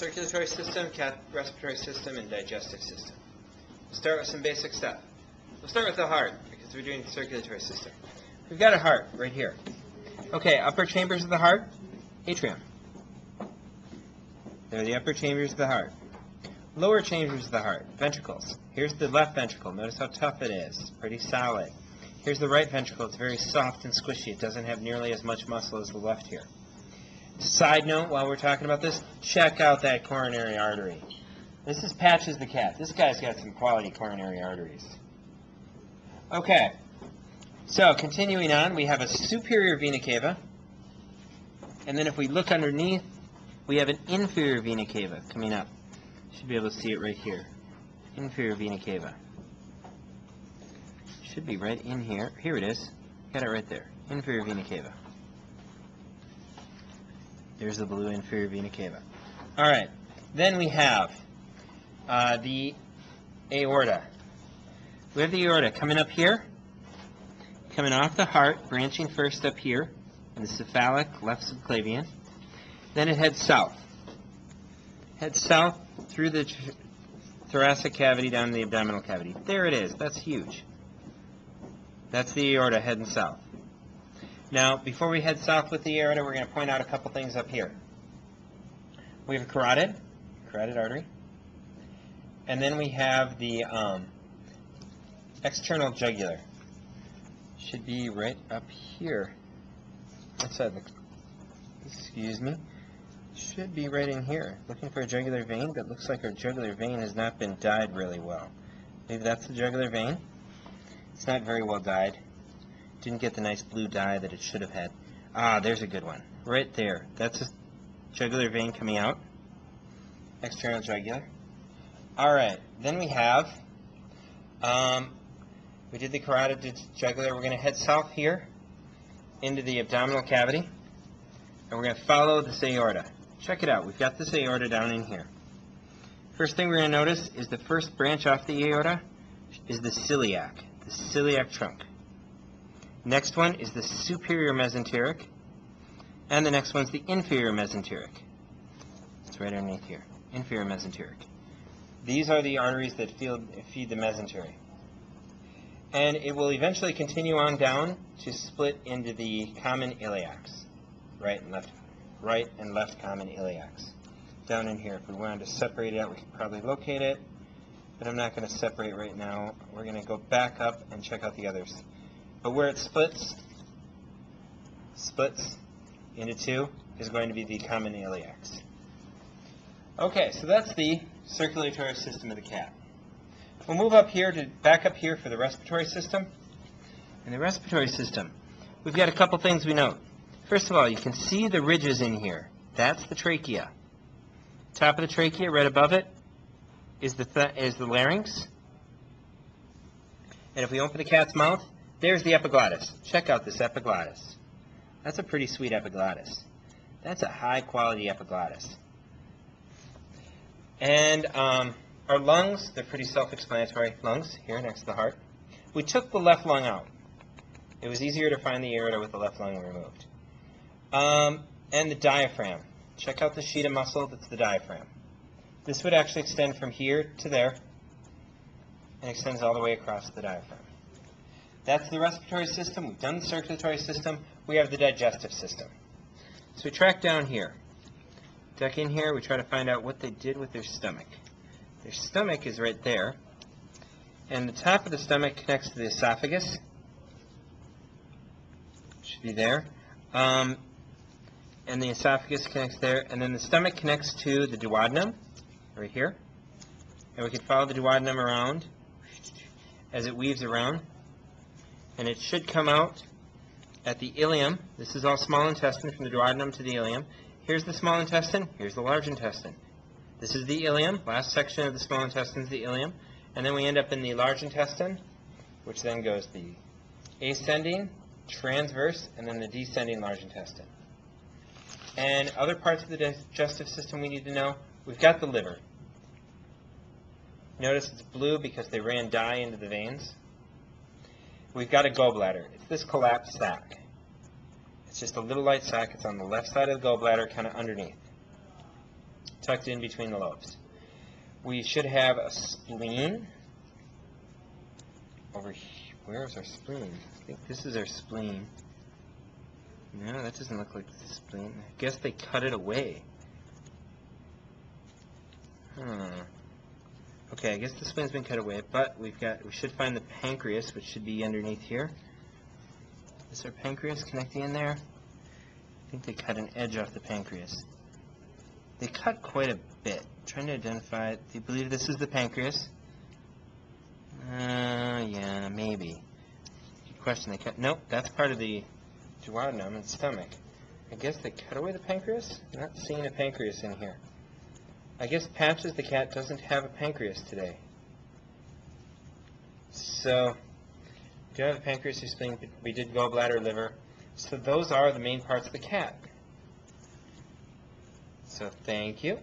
circulatory system, respiratory system, and digestive system. We'll start with some basic stuff. We'll start with the heart, because we're doing the circulatory system. We've got a heart right here. Okay, upper chambers of the heart, atrium. They're the upper chambers of the heart. Lower chambers of the heart, ventricles. Here's the left ventricle. Notice how tough it is. Pretty solid. Here's the right ventricle. It's very soft and squishy. It doesn't have nearly as much muscle as the left here. Side note, while we're talking about this, check out that coronary artery. This is Patches the cat. This guy's got some quality coronary arteries. Okay, so continuing on, we have a superior vena cava. And then if we look underneath, we have an inferior vena cava coming up. Should be able to see it right here. Inferior vena cava. Should be right in here. Here it is. Got it right there. Inferior vena cava. There's the blue inferior vena cava. All right. Then we have the aorta. We have the aorta coming up here, coming off the heart, branching first up here in the cephalic left subclavian. Then it heads south. Heads south through the thoracic cavity down to the abdominal cavity. There it is. That's huge. That's the aorta heading south. Now, before we head south with the aorta, we're going to point out a couple things up here. We have a carotid artery. And then we have the external jugular. Should be right up here. Outside the, excuse me. Should be right in here. Looking for a jugular vein, but looks like our jugular vein has not been dyed really well. Maybe that's the jugular vein. It's not very well dyed. Didn't get the nice blue dye that it should have had. Ah, there's a good one. Right there. That's a jugular vein coming out. External jugular. Alright, then we have, we did the carotid, did jugular. We're going to head south here into the abdominal cavity. And we're going to follow this aorta. Check it out. We've got this aorta down in here. First thing we're going to notice is the first branch off the aorta is the celiac trunk. Next one is the superior mesenteric, and the next one's the inferior mesenteric. It's right underneath here, inferior mesenteric. These are the arteries that feed the mesentery. And it will eventually continue on down to split into the common iliacs, right and left common iliacs. Down in here, if we wanted to separate it out, we could probably locate it, but I'm not going to separate right now. We're going to go back up and check out the others. But where it splits into two is going to be the common iliacs. Okay, so that's the circulatory system of the cat. We'll move up here back up here for the respiratory system. In the respiratory system, we've got a couple things we note. First of all, you can see the ridges in here. That's the trachea. Top of the trachea, right above it, is the larynx. And if we open the cat's mouth, there's the epiglottis. Check out this epiglottis. That's a pretty sweet epiglottis. That's a high-quality epiglottis. And our lungs, they're pretty self-explanatory. Lungs, here next to the heart. We took the left lung out. It was easier to find the aorta with the left lung removed. And the diaphragm. Check out the sheet of muscle, that's the diaphragm. This would actually extend from here to there and extends all the way across the diaphragm. That's the respiratory system. We've done the circulatory system. We have the digestive system. So we track down here. Duck in here. We try to find out what they did with their stomach. Their stomach is right there. And the top of the stomach connects to the esophagus. Should be there. And the esophagus connects there. And then the stomach connects to the duodenum, right here. And we can follow the duodenum around as it weaves around. And it should come out at the ileum. This is all small intestine from the duodenum to the ileum. Here's the small intestine. Here's the large intestine. This is the ileum. Last section of the small intestine is the ileum. And then we end up in the large intestine, which then goes the ascending, transverse, and then the descending large intestine. And other parts of the digestive system we need to know. We've got the liver. Notice it's blue because they ran dye into the veins. We've got a gallbladder. It's this collapsed sac. It's just a little light sac. It's on the left side of the gallbladder, kind of underneath. tucked in between the lobes. We should have a spleen over here. Where is our spleen? I think this is our spleen. No, that doesn't look like the spleen. I guess they cut it away. Okay, I guess the spleen's been cut away, but we should find the pancreas, which should be underneath here. Is our pancreas connecting in there? I think they cut an edge off the pancreas. They cut quite a bit. I'm trying to identify it. Do you believe this is the pancreas? Yeah, maybe. Good question. They cut. Nope, that's part of the duodenum and stomach. I guess they cut away the pancreas? I'm not seeing a pancreas in here. I guess Patches the cat doesn't have a pancreas today. So, we do have a pancreas, spleen, we did gallbladder, liver. So those are the main parts of the cat. So thank you.